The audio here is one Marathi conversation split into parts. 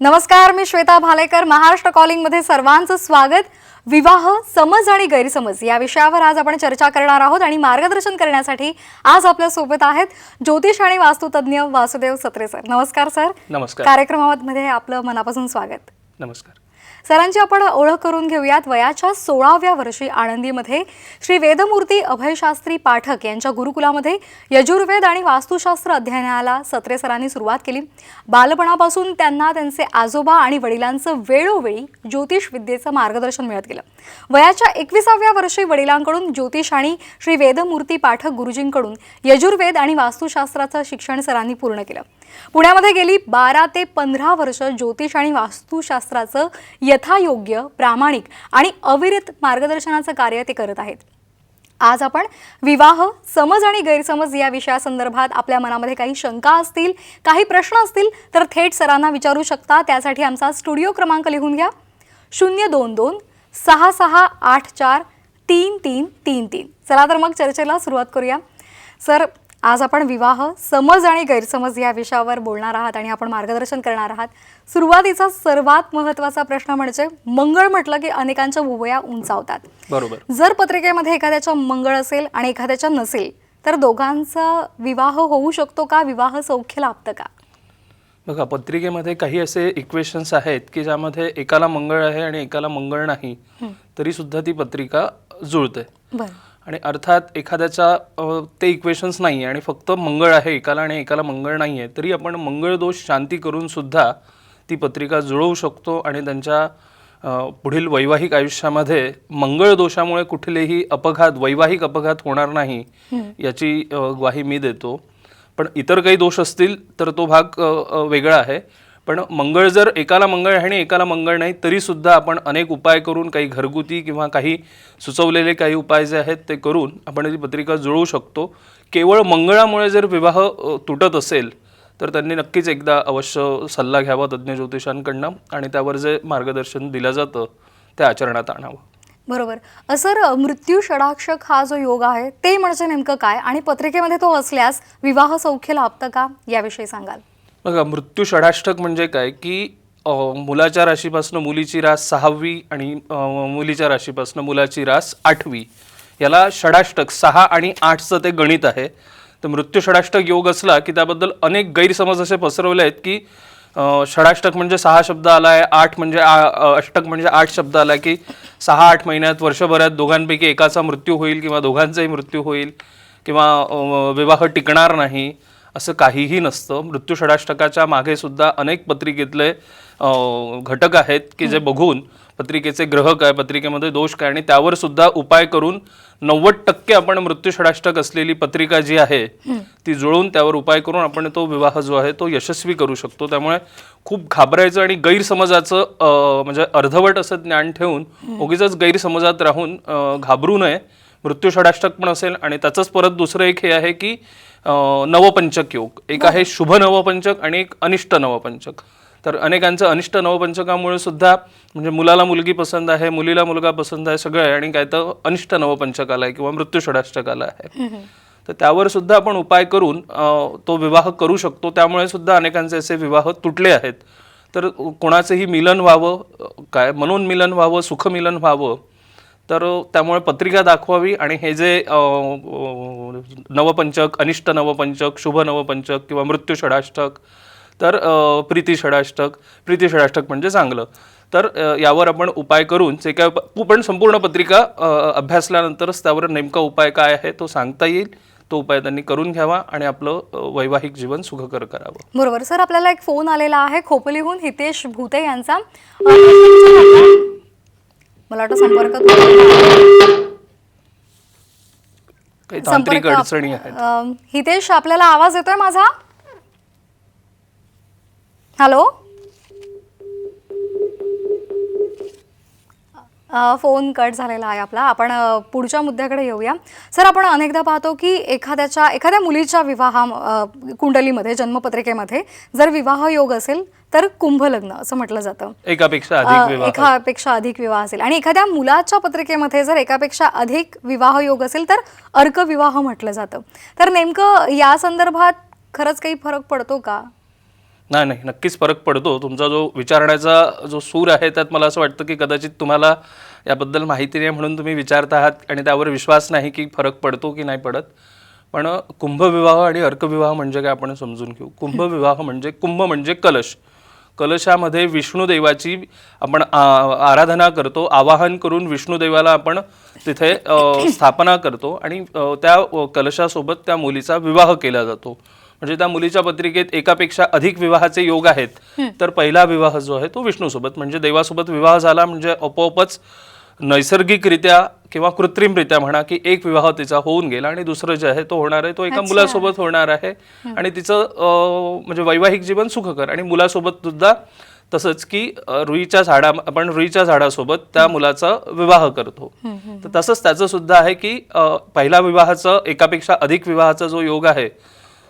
नमस्कार, मी श्वेता भालेकर. महाराष्ट्र कॉलिंग मध्ये सर्वांचं स्वागत. विवाह समज आणि गैरसमज या विषयावर आज आपण चर्चा करणार आहोत आणि मार्गदर्शन करण्यासाठी आज आपल्या सोबत आहेत ज्योतिष आणि वास्तुतज्ञ वासुदेव सत्रे सर. नमस्कार सर. नमस्कार. कार्यक्रमामध्ये आपलं मनापासून स्वागत. नमस्कार. सरांची आपण ओळख करून घेऊयात. वयाच्या 16व्या वर्षी आळंदीमध्ये श्री वेदमूर्ती अभयशास्त्री पाठक यांच्या गुरुकुलामध्ये यजुर्वेद आणि वास्तुशास्त्र अध्ययनाला सत्रे सरांनी सुरुवात केली. बालपणापासून त्यांना त्यांचे आजोबा आणि वडिलांचं वेळोवेळी ज्योतिष विद्येचं मार्गदर्शन मिळत गेलं. वयाच्या 21व्या वर्षी वडिलांकडून ज्योतिष आणि श्री वेदमूर्ती पाठक गुरुजींकडून यजुर्वेद आणि वास्तुशास्त्राचं शिक्षण सरांनी पूर्ण केलं. पुण्यामध्ये गेली 12 ते 15 वर्ष ज्योतिष आणि वास्तुशास्त्राचं यथायोग्य, प्रामाणिक आणि अविरत मार्गदर्शनाचं कार्य ते करत आहेत. आज आपण विवाह समज आणि गैरसमज या विषयासंदर्भात आपल्या मनामध्ये काही शंका असतील, काही प्रश्न असतील तर थेट सरांना विचारू शकता. त्यासाठी आमचा स्टुडिओ क्रमांक लिहून घ्या 022 6684 3333. चला तर मग चर्चेला सुरुवात करूया. सर, आज आपण विवाह समज आणि गैरसमज या विषयावर बोलणार आहात आणि आपण मार्गदर्शन करणार आहात. सुरुवातीचा सर्वात महत्त्वाचा प्रश्न म्हणजे मंगळ म्हटलं की अनेकांच्या भुवया उंचावतात. बरोबर. जर पत्रिकेमध्ये एखाद्याचा मंगळ असेल आणि एखाद्याचा नसेल तर दोघांचा विवाह होऊ शकतो का? विवाह सौख्य लाभतं का? बघा, पत्रिकेमध्ये काही असे इक्वेशन्स आहेत की ज्यामध्ये एकाला मंगळ आहे आणि एकाला मंगळ नाही तरी सुद्धा ती पत्रिका जुळते. बरं. आणि अर्थात एखाद्याचा ते इक्वेशन्स नाही आणि फक्त मंगळ आहे एकाला आणि एकाला मंगळ नाही आहे तरी आपण मंगळ दोष शांती करून सुद्धा ती पत्रिका जुळवू शकतो आणि त्यांच्या पुढील वैवाहिक आयुष्यामध्ये मंगळ दोषामुळे कुठलेही अपघात, वैवाहिक अपघात होणार नाही याची ग्वाही मी देतो. पण इतर काही दोष असतील तर तो भाग वेगळा आहे. पण मंगळ जर एकाला मंगळ आहे आणि एकाला मंगळ नाही तरी सुद्धा आपण अनेक उपाय करून, काही घरगुती किंवा काही सुचवलेले काही उपाय जे आहेत ते करून आपण ती पत्रिका जुळवू शकतो. केवळ मंगळामुळे जर विवाह तुटत असेल तर त्यांनी नक्कीच एकदा अवश्य सल्ला घ्यावा तज्ज्ञ ज्योतिषांकडनं आणि त्यावर जे मार्गदर्शन दिलं जातं ते आचरणात आणावं. बरोबर. सर, मृत्यू षडाक्षक हा जो योग आहे ते म्हणजे नेमकं काय आणि पत्रिकेमध्ये तो असल्यास विवाह सौख्य लाभतं का याविषयी सांगाल? बघा, मृत्यू षडाष्टक म्हणजे काय की मुलाच्या राशीपासून मुलीची रास 6वी आणि मुलीच्या राशीपासून मुलाची रास 8वी, याला षडाष्टक 6 आणि 8चं ते गणित आहे. तर मृत्यू षडाष्टक योग असला की त्याबद्दल अनेक गैरसमज असे पसरवले आहेत की षडाष्टक म्हणजे 6 शब्द आलाय, 8 म्हणजे अष्टक म्हणजे 8 शब्द आला की 6-8 महिन्यात, वर्षभरात दोघांपैकी एकाचा मृत्यू होईल किंवा दोघांचाही मृत्यू होईल किंवा विवाह टिकणार नाही, असं काहीही नसतं. मृत्यू षडाष्टकाच्या मागे सुद्धा अनेक पत्रिकेतले घटक आहेत की जे बघून पत्रिकेचे ग्रह काय, पत्रिकेमध्ये दोष काय आणि त्यावर सुद्धा उपाय करून 90% आपण मृत्यू षडाष्टक असलेली पत्रिका जी आहे ती जुळवून त्यावर उपाय करून आपण तो विवाह जो आहे तो यशस्वी करू शकतो. त्यामुळे खूप घाबरायचं आणि गैरसमजाचं म्हणजे अर्धवट असं ज्ञान ठेवून उगीचच गैरसमजात राहून घाबरू नये. मृत्यू षडाष्टक पण असेल आणि त्याचंच परत दुसरं एक हे आहे की नवपंचक योग. एक आहे शुभ नवपंचक आणि एक अनिष्ट नवपंचक. तर अनेकांचं अनिष्ट नवपंचकामुळे सुद्धा म्हणजे मुलाला मुलगी पसंत आहे, मुलीला मुलगा पसंत आहे, सगळं आहे आणि काय तर अनिष्ट नवपंचक आला आहे किंवा मृत्यू षडाष्टक आला आहे. तर त्यावर सुद्धा आपण उपाय करून तो विवाह करू शकतो. त्यामुळे सुद्धा अनेकांचे असे विवाह तुटले आहेत. तर कोणाचंही मिलन व्हावं, काय मनोन्मिलन व्हावं, सुखमिलन व्हावं, तर त्यामुळे पत्रिका दाखवावी आणि हे जे नवपंचक, अनिष्ट नवपंचक, शुभ नवपंचक किंवा मृत्यू षडाष्टक, तर प्रीती षडाष्टक म्हणजे चांगलं, तर यावर आपण उपाय करून जे काय पण संपूर्ण पत्रिका अभ्यासल्यानंतरच त्यावर नेमका उपाय काय आहे तो सांगता येईल. तो उपाय त्यांनी करून घ्यावा आणि आपलं वैवाहिक जीवन सुखकर करावं. बरोबर. सर, आपल्याला एक फोन आलेला आहे खोपोलीहून हितेश भूते यांचा. मला वाटतं काही तांत्रिक अडचणी आहेत. हितेश, आपल्याला आवाज येतोय माझा? हॅलो. फोन कट झालेला आहे आपला. आपण पुढच्या मुद्द्याकडे येऊया. सर, आपण अनेकदा पाहतो की एखाद्या मुलीच्या कुंडलीमध्ये, जन्मपत्रिकेमध्ये जर विवाह योग असेल तर कुंभ लग्न असं म्हटलं जातं. एकापेक्षा अधिक विवाह असेल आणि एखाद्या मुलाच्या पत्रिकेमध्ये जर एकापेक्षा अधिक विवाह योग असेल तर अर्क विवाह म्हटलं जातं. तर नेमकं या संदर्भात खरंच काही फरक पडतो का? नाही नाही, नक्कीच फरक पडतो. तुमचा जो विचारण्याचा जो सूर आहे त्यात मला असं वाटतं की कदाचित तुम्हाला याबद्दल माहिती नाही म्हणून तुम्ही विचारत आहात आणि त्यावर विश्वास नाही की फरक पडतो की नाही पडत. पण कुंभविवाह आणि अर्कविवाह म्हणजे काय आपण समजून घेऊ. कुंभविवाह म्हणजे कुंभ म्हणजे कलश. कलशामध्ये विष्णुदेवाची आपण आराधना करतो, आवाहन करून विष्णुदेवाला आपण तिथे स्थापना करतो आणि त्या कलशासोबत त्या मुलीचा विवाह केला जातो. म्हणजे त्या मुलीच्या पत्रिकेत एकापेक्षा अधिक विवाहाचे योग आहेत, तर पहिला विवाह जो आहे तो विष्णूसोबत म्हणजे देवासोबत विवाह झाला म्हणजे आपोआपच नैसर्गिकरित्या किंवा कृत्रिमरित्या म्हणा की एक विवाह तिचा होऊन गेला आणि दुसरं जे आहे तो होणार आहे तो एका मुलासोबत होणार आहे आणि तिचं म्हणजे वैवाहिक जीवन सुखकर. आणि मुलासोबत सुद्धा तसंच की आपण रुईच्या झाडासोबत त्या मुलाचा विवाह करतो. तर तसंच त्याचं सुद्धा आहे की पहिला विवाहाचं एकापेक्षा अधिक विवाहाचा जो योग आहे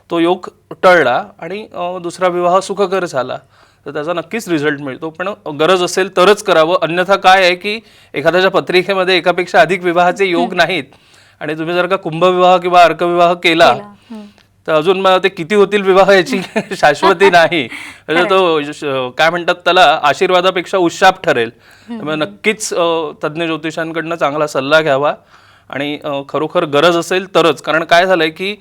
तो योग टळला आणि दुसरा विवाह सुखकर झाला तर त्याचा नक्कीच रिझल्ट मिळतो. पण गरज असेल तरच करावं. अन्यथा काय आहे की एखाद्याच्या पत्रिकेमध्ये एकापेक्षा अधिक विवाहाचे योग नाहीत आणि तुम्ही जर का कुंभविवाह किंवा अर्कविवाह केला तर अजून मग ते किती होतील विवाह याची शाश्वती नाही. म्हणजे तो काय म्हणतात त्याला आशीर्वादापेक्षा उशाप ठरेल. त्यामुळे नक्कीच तज्ज्ञ ज्योतिषांकडनं चांगला सल्ला घ्यावा आणि खरोखर गरज असेल तरच. कारण काय झालंय की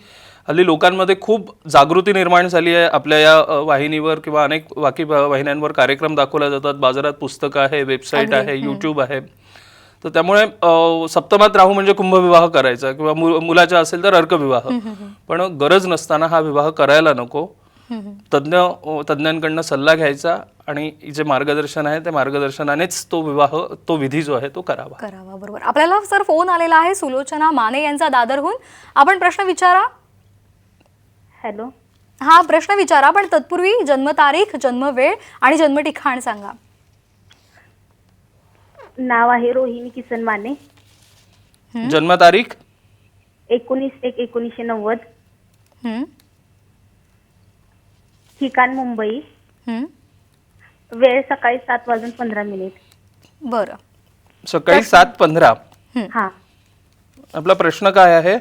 हल्ली लोकांमध्ये खूप जागृती निर्माण झाली आहे. आपल्या या वाहिनीवर किंवा अनेक बाकी वाहिन्यांवर कार्यक्रम दाखवले जातात, बाजारात पुस्तकं आहे, वेबसाईट आहे, यूट्यूब आहे. तर त्यामुळे सप्तमात राहू म्हणजे कुंभविवाह करायचा किंवा मुलाचा असेल तर अर्कविवाह. पण गरज नसताना हा विवाह करायला नको. तज्ज्ञांकडनं सल्ला घ्यायचा आणि जे मार्गदर्शन आहे त्या मार्गदर्शनानेच तो विवाह तो विधी जो आहे तो करावा. बरोबर. आपल्याला सर फोन आलेला आहे सुलोचना माने यांचा दादरहून. आपण प्रश्न विचारा. हॅलो. हा प्रश्न विचारा पण तत्पूर्वी जन्मतारीख, जन्मवेळ आणि जन्म ठिकाण सांगा. नाव आहे रोहिणी किसन माने. जन्मतारीख 19/1/1990. ठिकाण मुंबई. वेळ सकाळी 7:15. बरं. सकाळी 7:15. हा. आपला प्रश्न काय आहे?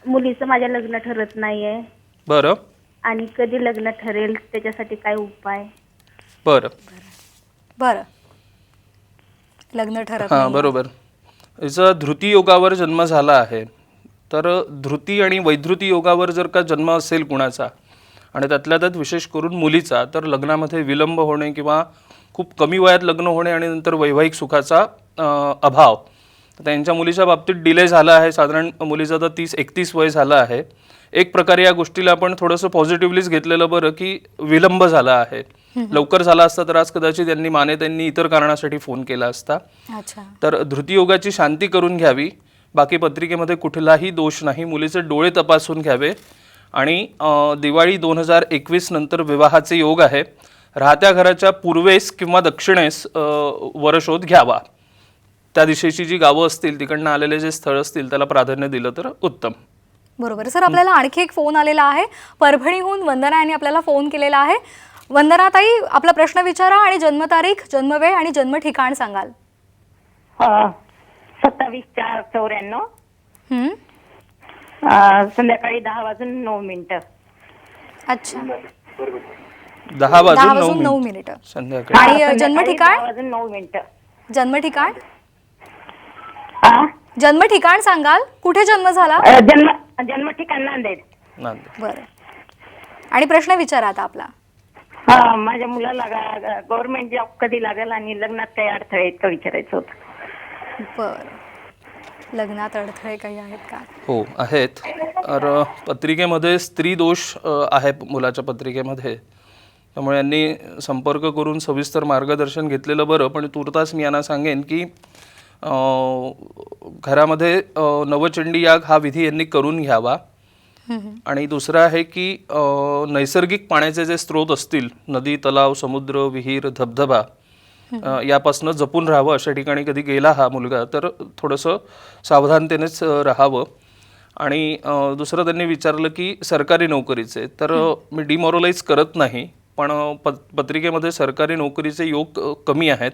मुलीचं माझ्या लग्न ठरत नाहीये बरं. आणि कधी लग्न ठरेल त्याच्यासाठी काय उपाय? बरं बरं. लग्न ठरत हां नाही. बरोबर. हिचा धृती योगावर जन्म झाला आहे. तर धृती आणि वैधृती योगावर जर का जन्म असेल कुणाचा आणि त्यातल्या त्यात विशेष करून मुलीचा तर लग्नामध्ये विलंब होणे किंवा खूप कमी वयात लग्न होणे आणि नंतर वैवाहिक सुखाचा अभाव. त्यांच्या मुलीच्या बाबतीत डिले झाला आहे. साधारण मुलीचं आता 30-31 वय झालं आहे. एक प्रकारे या गोष्टीला आपण थोडंसं पॉझिटिव्हलीच घेतलेलं बरं की विलंब झाला आहे. लवकर झाला असता तर आज कदाचित त्यांनी इतर कारणासाठी फोन केला असता. तर धृतियोगाची शांती करून घ्यावी. बाकी पत्रिकेमध्ये कुठलाही दोष नाही. मुलीचे डोळे तपासून घ्यावे आणि दिवाळी 2021 नंतर विवाहाचे योग आहे. राहत्या घराच्या पूर्वेस किंवा दक्षिणेस वरशोध घ्यावा. त्या दिशेची जी गावं असतील तिकडनं आलेले जे स्थळ असतील त्याला प्राधान्य दिलं तर उत्तम. बरोबर. सर आपल्याला आणखी एक फोन आलेला आहे. परभणीहून वंदना यांनी आपल्याला फोन केलेला आहे. वंदना ताई आपला प्रश्न विचारा आणि जन्मतारीख, जन्मवेळ आणि जन्म ठिकाण सांगाल. 27/4/94. संध्याकाळी 10:09. अच्छा. 10:09 संध्याकाळी. आणि जन्म ठिकाण? 10:09. जन्म ठिकाण? जन्म ठिकाण सांगाल. कुठे जन्म झाला? जन्म ठिकाण नांदेड. बरं. आणि प्रश्न विचारा आता आपला. माझ्या मुलाला गव्हर्नमेंट जॉब कधी लागेल आणि लग्नात काही अडथळे आहेत का विचारायचं होतं. बरं. लग्नात अडथळे काही आहेत का? हो आहेत. तर पत्रिकेमध्ये स्त्री दोष आहे मुलाच्या पत्रिकेमध्ये. त्यामुळे यांनी संपर्क करून सविस्तर मार्गदर्शन घेतलेलं बरं. पण तुर्तास मी यांना सांगेन की घरामध्ये नवचंडी याग हा विधी यांनी करून घ्यावा. आणि दुसरं आहे की नैसर्गिक पाण्याचे जे स्रोत असतील नदी, तलाव, समुद्र, विहीर, धबधबा यापासून जपून राहावं. अशा ठिकाणी कधी गेला हा मुलगा तर थोडंसं सावधानतेनेच राहावं. आणि दुसरं त्यांनी विचारलं की सरकारी नोकरीचे. तर मी डिमॉरलाइज करत नाही पण पत्रिकेमध्ये सरकारी नोकरीचे योग कमी आहेत.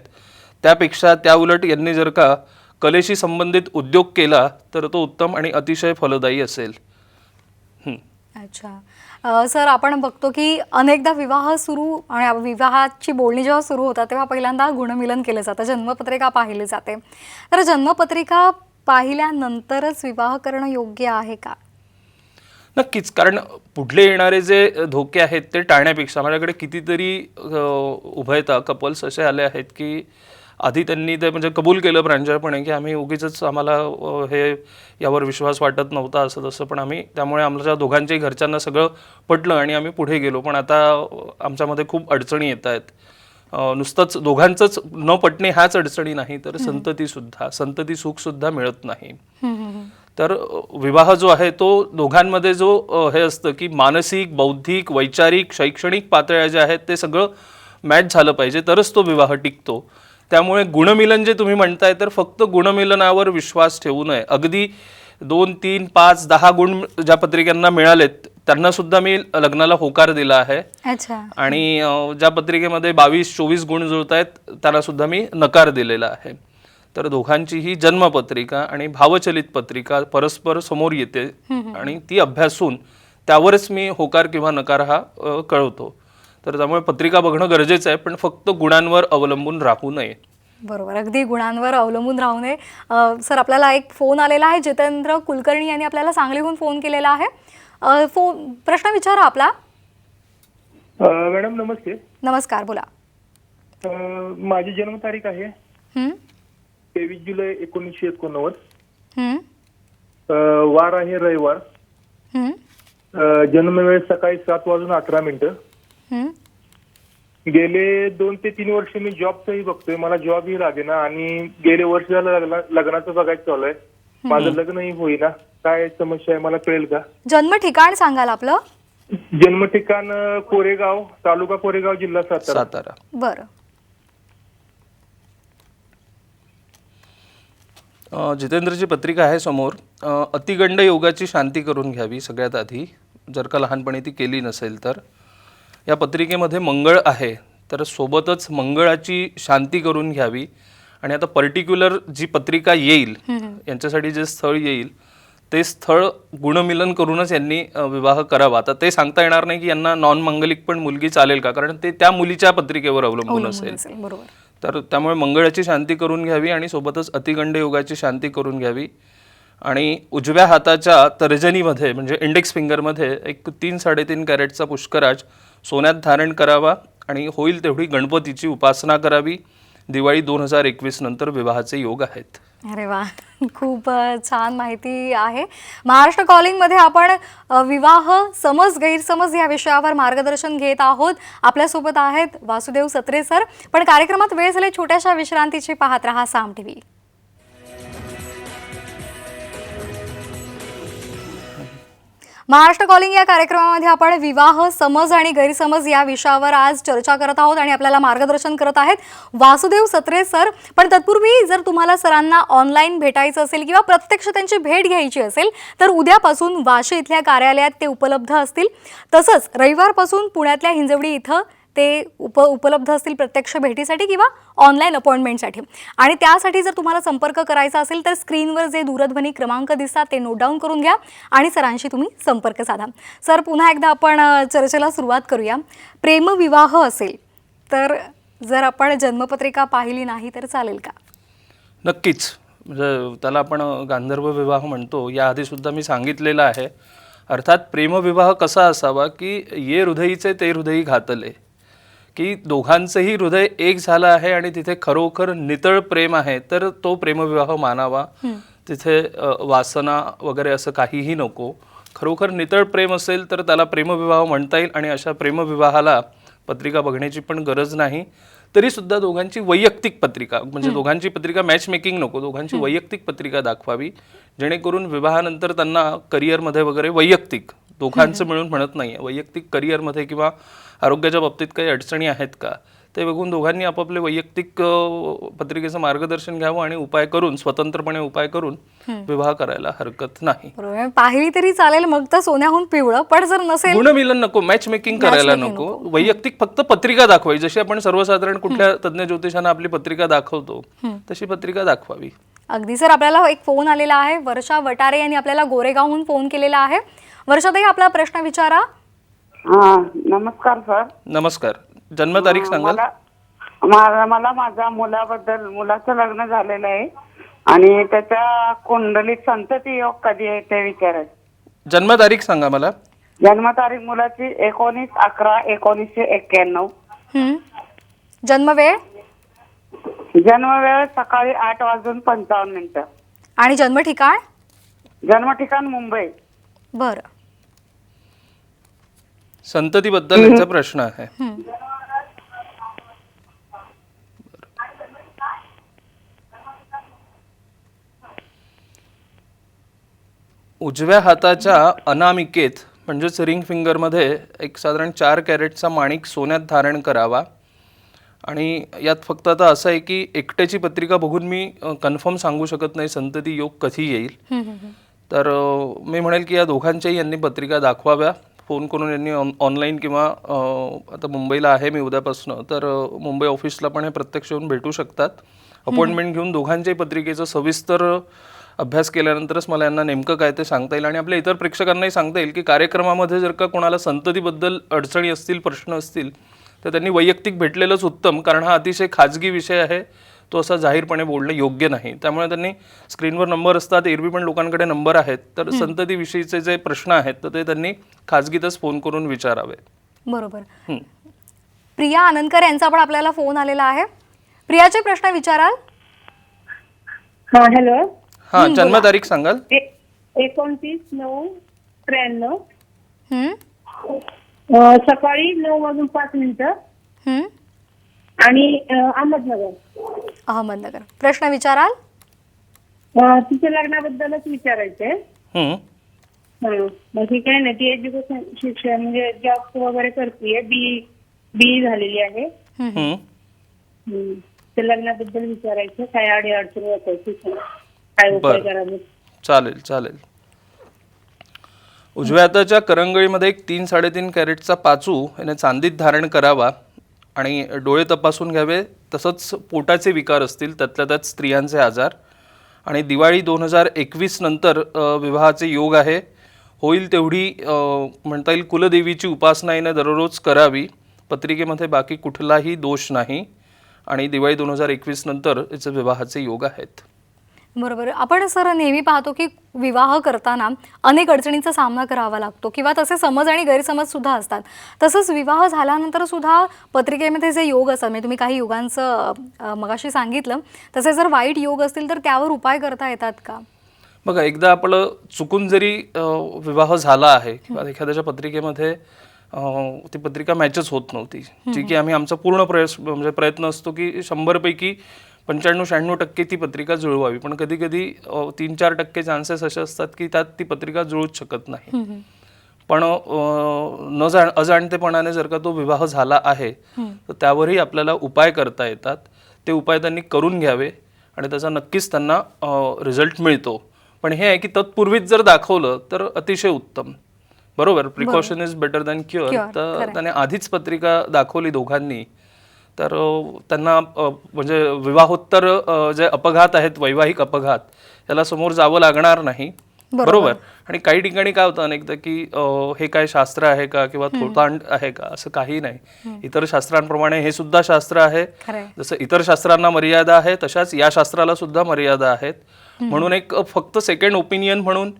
त्यापेक्षा त्याउलट यांनी जर का कलेशी संबंधित उद्योग केला तर तो उत्तम आणि अतिशय फलदायी असेल. अच्छा. सर आपण बघतो की अनेकदा विवाह सुरू आणि विवाहाची बोलणी जेव्हा सुरू होतात तेव्हा पहिल्यांदा गुणमिलन केलं जातं, जन्मपत्रिका पाहिली जाते. तर जन्मपत्रिका पाहिल्यानंतरच विवाह करणं योग्य आहे का? नक्कीच, कारण पुढले येणारे जे धोके आहेत ते टाळण्यापेक्षा माझ्याकडे कितीतरी उभयता कपल्स असे आले आहेत की आधी त्यांनी ते म्हणजे कबूल केलं प्रांजळपणे की आम्ही उगीच आम्हाला हे यावर विश्वास वाटत नव्हता असं तसं, पण आम्ही त्यामुळे आमच्या दोघांच्याही घरच्यांना सगळं पटलं आणि आम्ही पुढे गेलो. पण आता आमच्यामध्ये खूप अडचणी येत आहेत. नुसतंच दोघांचंच न पटणे ह्याच अडचणी नाही, तर संतती सुखसुद्धा मिळत नाही. तर विवाह जो आहे तो दोघांमध्ये जो हे असतं की मानसिक, बौद्धिक, वैचारिक, शैक्षणिक पातळ्या ज्या आहेत ते सगळं मॅच झालं पाहिजे तरच तो विवाह टिकतो. त्यामुळे गुणमिलन जे तुम्ही म्हणताय तर फक्त गुणमिलनावर विश्वास ठेवू नये. अगदी 2, 3, 5, 10 गुण ज्या पत्रिकांना मिळालेत त्यांना सुद्धा मी लग्नाला होकार दिला आहे. अच्छा. आणि ज्या पत्रिकेमध्ये 22-24 गुण जुळत आहेत त्यांना सुद्धा मी नकार दिलेला आहे. तर दोघांचीही जन्मपत्रिका आणि भावचलित पत्रिका परस्पर समोर येते आणि ती अभ्यासून त्यावरच मी होकार किंवा नकार हा कळवतो. तर त्यामुळे पत्रिका बघणं गरजेचं आहे, पण फक्त गुणांवर अवलंबून राहू नये. बरोबर, अगदी गुणांवर अवलंबून राहू नये. सर आपल्याला एक फोन आलेला आहे. जितेंद्र कुलकर्णी यांनी आपल्याला सांगलीहून फोन केलेला आहे. प्रश्न विचारा आपला. मॅडम नमस्ते. नमस्कार, बोला. माझी जन्मतारीख आहे 23 जुलै 1989. वार आहे रविवार. जन्मवेळ सकाळी 7:18. गेले 2 ते 3 वर्ष मी जॉबचंही बघतोय, मला जॉबही लागेना आणि गेले वर्ष झालं लग्नाचं बघायचं चालू आहे. माझं लग्नही होईना. काय समस्या आहे मला कळेल का? जन्म ठिकाण सांगाल आपलं? जन्म ठिकाण कोरेगाव, तालुका कोरेगाव, जिल्हा सातारा. बरं. जितेंद्रची पत्रिका आहे समोर. अतिगंड योगाची शांती करून घ्यावी सगळ्यात आधी, जर का लहानपणी ती केली नसेल तर. या पत्रिकेमध्ये मंगळ आहे, तर सोबतच मंगळाची शांती करून घ्यावी. आणि आता पर्टिक्युलर जी पत्रिका येईल यांच्यासाठी जे स्थळ येईल ते स्थळ गुणमिलन करूनच यांनी विवाह करावा. आता ते सांगता येणार नाही की यांना नॉन मांगलिक पण मुलगी चालेल का, कारण ते त्या मुलीच्या पत्रिकेवर अवलंबून असेल. बरोबर. तर त्यामुळे मंगळाची शांती करून घ्यावी आणि सोबतच अतिगंड योगाची शांती करून घ्यावी. आणि उजव्या हाताच्या तर्जनीमध्ये म्हणजे इंडेक्स फिंगरमध्ये एक 3-3.5 कॅरेटचा पुष्कराज सोन्यात धारण करावा आणि होईल तेवढी गणपतीची उपासना करावी. दिवाळी 2021 नंतर विवाहाचे योग आहेत. अरे वा, खूप छान माहिती आहे. महाराष्ट्र कॉलिंगमध्ये आपण विवाह समज गैरसमज या विषयावर मार्गदर्शन घेत आहोत. आपल्यासोबत आहेत वासुदेव सत्रे सर. पण कार्यक्रमात वेळ झाली छोट्याशा विश्रांतीची. पाहत रहा साम टीव्ही. महाराष्ट्र कॉलिंग या कार्यक्रमामध्ये आपण विवाह समज आणि गैरसमज या विषयावर आज चर्चा करत आहोत आणि आपल्याला मार्गदर्शन करत आहेत वासुदेव सत्रे सर. पण तत्पूर्वी जर तुम्हाला सरांना ऑनलाईन भेटायचं असेल किंवा प्रत्यक्ष त्यांची भेट घ्यायची असेल तर उद्यापासून वाशी इथल्या कार्यालयात ते उपलब्ध असतील. तसंच रविवारपासून पुण्यातल्या हिंजवडी इथं ते उपलब्ध असतील प्रत्यक्ष भेटीसाठी किंवा ऑनलाईन अपॉइंटमेंटसाठी. आणि त्यासाठी जर तुम्हाला संपर्क करायचा असेल तर स्क्रीनवर जे दूरध्वनी क्रमांक दिसतात ते नोट डाऊन करून घ्या आणि सरांशी तुम्ही संपर्क साधा. सर पुन्हा एकदा आपण चर्चेला सुरुवात करूया. प्रेमविवाह असेल तर जर आपण जन्मपत्रिका पाहिली नाही तर चालेल का? नक्कीच, म्हणजे त्याला आपण गांधर्व विवाह म्हणतो. याआधीसुद्धा मी सांगितलेलं आहे. अर्थात प्रेमविवाह कसा असावा की ये हृदयीचे ते हृदयी घातले, की दोघांचंही हृदय एक झालं आहे आणि तिथे खरोखर नितळ प्रेम आहे तर तो प्रेमविवाह मानावा. तिथे वासना वगैरे असं काहीही नको. खरोखर नितळ प्रेम असेल तर त्याला प्रेमविवाह म्हणता येईल. आणि अशा प्रेमविवाहाला पत्रिका बघण्याची पण गरज नाही. तरीसुद्धा दोघांची वैयक्तिक पत्रिका म्हणजे दोघांची पत्रिका मॅच मेकिंग नको, दोघांची वैयक्तिक पत्रिका दाखवावी, जेणेकरून विवाहानंतर त्यांना करिअरमध्ये वगैरे वैयक्तिक दोघांचं मिळून म्हणत नाही आहे, वैयक्तिक करिअरमध्ये किंवा आरोग्याच्या बाबतीत काही अडचणी आहेत का ते बघून दोघांनी आपापले वैयक्तिक पत्रिकेचं मार्गदर्शन घ्यावं आणि उपाय करून स्वतंत्रपणे उपाय करून विवाह करायला हरकत नाही. बरोबर, पाहिली तरी चालेल मग तर सोन्याहून पिवळं, पण जर नसेल गुणमिलन नको, मॅच मेकिंग करायला नको. वैयक्तिक फक्त पत्रिका दाखवावी. जशी आपण सर्वसाधारण कुठल्या तज्ञ ज्योतिषांना आपली पत्रिका दाखवतो तशी पत्रिका दाखवावी. अगदी. सर आपल्याला एक फोन आलेला आहे. वर्षा वटारे यांनी आपल्याला गोरेगावहून फोन केलेला आहे. वर्षाताई आपला प्रश्न विचारा. हा नमस्कार सर. नमस्कार. जन्मतारीख सांगाल? मला माझ्या मुलाचं लग्न झालेलं आहे आणि त्याच्या कुंडलीत संतती योग कधी आहे ते विचारायचं. जन्मतारीख सांगा मला. जन्मतारीख मुलाची 19/11/1991. जन्मवेळ जन्मवेळ सकाळी 8:55. आणि जन्म ठिकाण? जन्म ठिकाण मुंबई. बरं. संततीबद्दल यांचा प्रश्न आहे. उजव्या हाताच्या अनामिकेत म्हणजेच रिंग फिंगरमध्ये एक साधारण 4 कॅरेटचा माणिक सोन्यात धारण करावा. आणि यात फक्त आता असं आहे की एकट्याची पत्रिका बघून मी कन्फर्म सांगू शकत नाही संतती योग कधी येईल. तर मी म्हणेल की या दोघांच्याही यांनी पत्रिका दाखवाव्या. फोन करून यांनी ऑनलाईन किंवा आता मुंबईला आहे मी उद्यापासून, तर मुंबई ऑफिसला पण हे प्रत्यक्ष येऊन भेटू शकतात. अपॉइंटमेंट घेऊन दोघांच्याही पत्रिकेचं सविस्तर अभ्यास केल्यानंतरच मला यांना नेमकं काय ते सांगता येईल. आणि आपल्या इतर प्रेक्षकांनाही सांगता येईल की कार्यक्रमामध्ये जर का कोणाला संततीबद्दल अडचणी असतील, प्रश्न असतील, तर त्यांनी वैयक्तिक भेटलेलंच उत्तम, कारण हा अतिशय खाजगी विषय आहे. तो असा जाहीरपणे बोलणं योग्य नाही. त्यामुळे त्यांनी स्क्रीनवर नंबर असतात, एरवी पण लोकांकडे नंबर आहेत, तर संततीविषयीचे जे प्रश्न आहेत तर ते त्यांनी खाजगीतच फोन करून विचारावे. बरोबर. प्रिया आनंदकर यांचा पण आपल्याला फोन आलेला आहे. प्रियाचे प्रश्न विचाराल? हा हॅलो. हां, जन्मतारीख सांगाल? 29/9/93. हं? सकाळी 9:05 आणि अहमदनगर. अहमदनगर. प्रश्न विचाराल? तिच्या लग्नाबद्दलच विचारायचंय. मग ती काय नाही, ती एज्युकेशन शिक्षण म्हणजे जॉब वगैरे करते, बी झालेली आहे. ते लग्नाबद्दल विचारायचं, काय अडचणी होत, काय उपाय करावे. चालेल चालेल. उजव्या हाताच्या करंगळीमध्ये एक 3-3.5 कॅरेटचा पाचू याने चांदीत धारण करावा आणि डोळे तपासून घ्यावे. तसंच पोटाचे विकार असतील, त्यातल्या त्यात स्त्रियांचे आजार. आणि दिवाळी 2021 नंतर विवाहाचे योग आहे. होईल तेवढी म्हणता येईल कुलदेवीची उपासना याने दररोज करावी. पत्रिकेमध्ये बाकी कुठलाही दोष नाही. आणि दिवाळी 2021 नंतर याचे विवाहाचे योग आहेत. बरोबर. आपण सर नेहमी पाहतो की विवाह करताना अनेक अडचणींचा सामना करावा लागतो किंवा तसे समज आणि गैरसमज सुद्धा असतात. तसंच विवाह झाल्यानंतर सुद्धा पत्रिकेमध्ये जे योग असतात, म्हणजे तुम्ही काही योगांचं मगाशी सांगितलं, तसे जर वाईट योग असतील तर त्यावर उपाय करता येतात का? बघा, एकदा आपलं चुकून जरी विवाह झाला आहे किंवा एखाद्याच्या पत्रिकेमध्ये ती पत्रिका मॅचच होत नव्हती, जी की आम्ही आमचा पूर्ण प्रयत्न असतो की 100 पैकी 95-96% ती पत्रिका जुळवावी. पण कधी कधी 3-4% चान्सेस असे असतात की त्यात ती पत्रिका जुळूच शकत नाही. पण अजाणतेपणाने जर का तो विवाह झाला आहे तर त्यावरही आपल्याला उपाय करता येतात. ते उपाय त्यांनी करून घ्यावे आणि त्याचा नक्कीच त्यांना रिझल्ट मिळतो. पण हे आहे की तत्पूर्वीच जर दाखवलं तर अतिशय उत्तम. बरोबर. Precaution is better than cure. तर त्याने आधीच पत्रिका दाखवली दोघांनी तर त्यांना म्हणजे विवाहोत्तर जे अपघात आहेत, वैवाहिक अपघात, याला समोर जावं लागणार नाही. बरोबर. आणि काही ठिकाणी काय होतं अनेकदा की हे काय शास्त्र आहे का किंवा थोतांड आहे का, असं काही नाही. इतर शास्त्रांप्रमाणे हे सुद्धा शास्त्र आहे. जसं इतर शास्त्रांना मर्यादा आहे तशाच या शास्त्राला सुद्धा मर्यादा आहेत. म्हणून एक फक्त सेकंड ओपिनियन म्हणून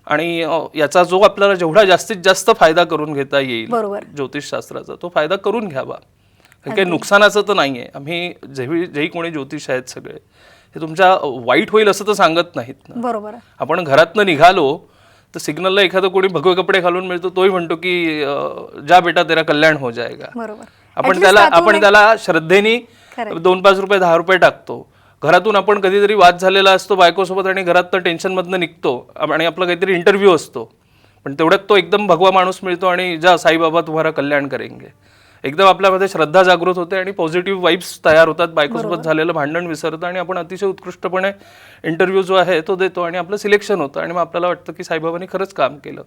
आणि याचा जो आपल्याला जेवढा जास्तीत जास्त फायदा करून घेता येईल ज्योतिषशास्त्राचा, तो फायदा करून घ्यावा. काही नुकसानाचं तर नाहीये. आम्ही जेही कोणी ज्योतिष आहेत सगळे ते तुमच्या वाईट होईल असं तर सांगत नाहीत ना. बरोबर. आपण घरातनं निघालो तर सिग्नलला एखादं कोणी भगवे कपडे घालून मिळतो, तोही म्हणतो की जा बेटा तेरा कल्याण हो जाएगा. बरोबर. आपण त्याला श्रद्धेने 2-5 रुपये 10 रुपये टाकतो. घरातून आपण कधीतरी वाद झालेला असतो बायकोसोबत आणि घरात तर टेन्शनमधनं निघतो आणि आपला काहीतरी इंटरव्ह्यू असतो, पण तेवढ्यात तो एकदम भगवा माणूस मिळतो आणि जा साईबाबा तुम्हारा कल्याण करेंगे. एकदम आपल्यामध्ये श्रद्धा जागृत होते आणि पॉझिटिव्ह वाईब्स तयार होतात. बायकोसोबत झालेलं भांडण विसरतं आणि आपण अतिशय उत्कृष्टपणे इंटरव्ह्यू जो आहे तो देतो आणि आपलं सिलेक्शन होतं आणि मग आपल्याला वाटतं की साईबाबांनी खरंच काम केलं.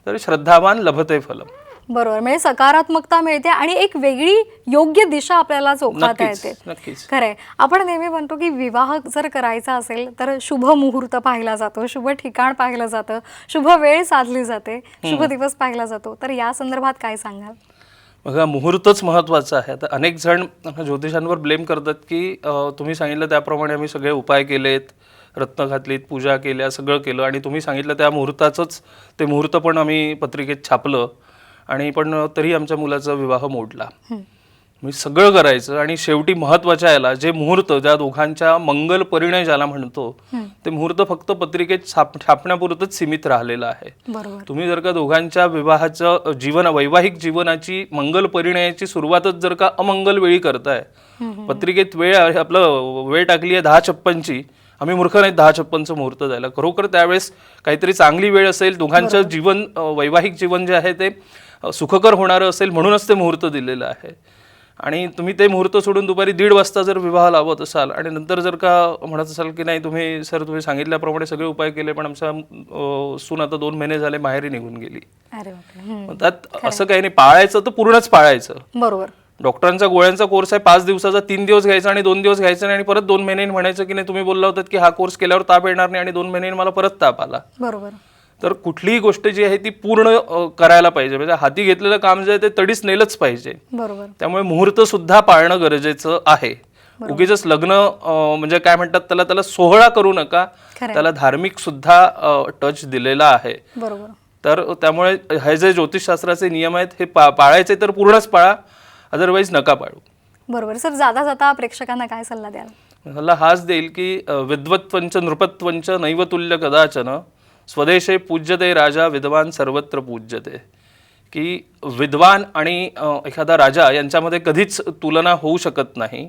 तर श्रद्धावान लभते फलम. बरोबर, म्हणजे सकारात्मकता मिळते आणि एक वेगळी योग्य दिशा आपल्याला चोखाळता नक्कीच, येते. नक्कीच. खरंय. आपण नेहमी म्हणतो की विवाह जर करायचा असेल तर शुभ मुहूर्त पाहिला जातो, शुभ ठिकाण पाहिलं जातं, शुभ वेळ साधली जाते, शुभ दिवस पाहिला जातो. तर या संदर्भात काय सांगाल? बघा, मुहूर्तच महत्त्वाचं आहे. आता अनेक जण ज्योतिषांवर ब्लेम करतात की तुम्ही सांगितलं त्याप्रमाणे आम्ही सगळे उपाय केलेत, रत्न घातलीत, पूजा केल्या, सगळं केलं आणि तुम्ही सांगितलं त्या मुहूर्ताचंच ते मुहूर्त पण आम्ही पत्रिकेत छापलं आणि पण तरी आमच्या मुलाचा विवाह मोडला. मी सगळं करायचं आणि शेवटी महत्त्वाच्या याला जे मुहूर्त, ज्या दोघांच्या मंगल परिणय ज्याला म्हणतो, ते मुहूर्त फक्त पत्रिकेत छापण्यापुरतच सीमित राहिलेलं आहे. बरोबर. तुम्ही जर का दोघांच्या विवाहाचं जीवन, वैवाहिक जीवनाची मंगल परिणयाची सुरुवातच जर का अमंगल वेळी करताय, पत्रिकेत वेळ आपलं वेळ टाकली आहे 10:56ची, आम्ही मूर्ख नाहीत 10:56चं मुहूर्त जायला. खरोखर त्यावेळेस काहीतरी चांगली वेळ असेल, दोघांचं जीवन, वैवाहिक जीवन जे आहे ते सुखकर होणारं असेल म्हणूनच ते मुहूर्त दिलेलं आहे. आणि तुम्ही ते मुहूर्त सोडून दुपारी 1:30 वाजता जर विवाह लावत असाल आणि नंतर जर का म्हणत असाल की नाही तुम्ही सांगितल्याप्रमाणे सगळे उपाय केले पण आमचा सून आता 2 महिने झाले माहेरी निघून गेली, अरे बापरे. मग त्यात असं काही नाही, पाळायचं तर पूर्णच पाळायचं. बरोबर. डॉक्टरांचा गोळ्यांचा कोर्स आहे 5 दिवसाचा, 3 दिवस घ्यायचा आणि 2 दिवस घ्यायचा नाही आणि परत 2 महिन्यांनी म्हणायचं की नाही तुम्ही बोलला होतात की हा कोर्स केल्यावर ताप येणार नाही आणि 2 महिन्यांनी मला परत ताप आला. बरोबर. तर कुठलीही गोष्ट जी आहे ती पूर्ण करायला पाहिजे, म्हणजे हाती घेतलेलं काम जे आहे ते तडीच नेलंच पाहिजे. बरोबर. त्यामुळे मुहूर्त सुद्धा पाळणं गरजेचं आहे. उगीच लग्न म्हणजे काय म्हणतात त्याला सोहळा करू नका, त्याला धार्मिक सुद्धा टच दिलेला आहे. बरोबर. तर त्यामुळे हे जे ज्योतिषशास्त्राचे नियम आहेत हे पाळायचे तर पूर्णच पाळा, अदरवाईज नका पाळू. बरोबर. सर, जाता जाता प्रेक्षकांना काय सल्ला द्याल? मला हाच देईल की विद्वत्वंच नृपत्वंच नैवतुल्य कदाचन, स्वदेशे पूज्यते राजा विद्वान सर्वत्र पूज्यते. की विद्वान आणि एखादा राजा यांच्यामध्ये कधीच तुलना होऊ शकत नाही,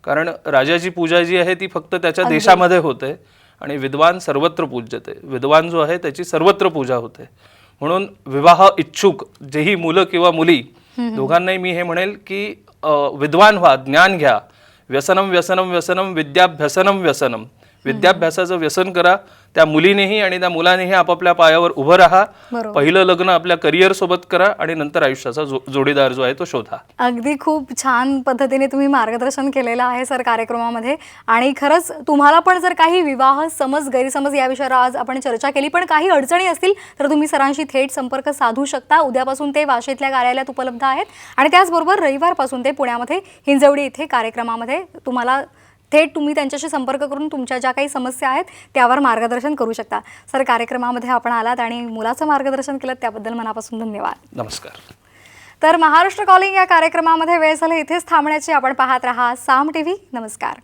कारण राजाची पूजा जी आहे ती फक्त त्याच्या देशामध्ये होते आणि विद्वान सर्वत्र पूज्यते. विद्वान जो आहे त्याची सर्वत्र पूजा होते. म्हणून विवाह इच्छुक जेही मुलं किंवा मुली दोघांनाही मी हे म्हणेल की विद्वान व्हा, ज्ञान घ्या. व्यसनम व्यसनम व्यसनम विद्याभ्यसनम व्यसनम. विद्याभ्यासाचं व्यसन करा. त्या मुलीनेही आणि त्या मुलानेही आपापल्या पायावर उभं राहा. पहिलं लग्न आपल्या करिअर सोबत करा आणि नंतर आयुष्याचा जोडीदार जो आहे तो शोधा. अगदी खूप छान पद्धतीने तुम्ही मार्गदर्शन केलेलं आहे सर कार्यक्रमामध्ये. आणि खरंच तुम्हाला पण जर काही विवाह समज गैरसमज या विषयावर आज आपण चर्चा केली, पण काही अडचणी असतील तर तुम्ही सरांशी थेट संपर्क साधू शकता. उद्यापासून ते वाशीतल्या कार्यालयात उपलब्ध आहेत आणि त्याचबरोबर रविवारपासून ते पुण्यामध्ये हिंजवडी इथे कार्यक्रमामध्ये तुम्हाला थेट तुम्ही त्यांच्याशी संपर्क करून तुमच्या ज्या काही समस्या आहेत त्यावर मार्गदर्शन करू शकता. सर, कार्यक्रमामध्ये आपण आलात आणि मुलाचं मार्गदर्शन केलं त्याबद्दल मनापासून धन्यवाद. नमस्कार. तर महाराष्ट्र कॉलिंग या कार्यक्रमामध्ये वेळ झाली इथेच थांबण्याची. आपण पाहत राहा साम TV. नमस्कार.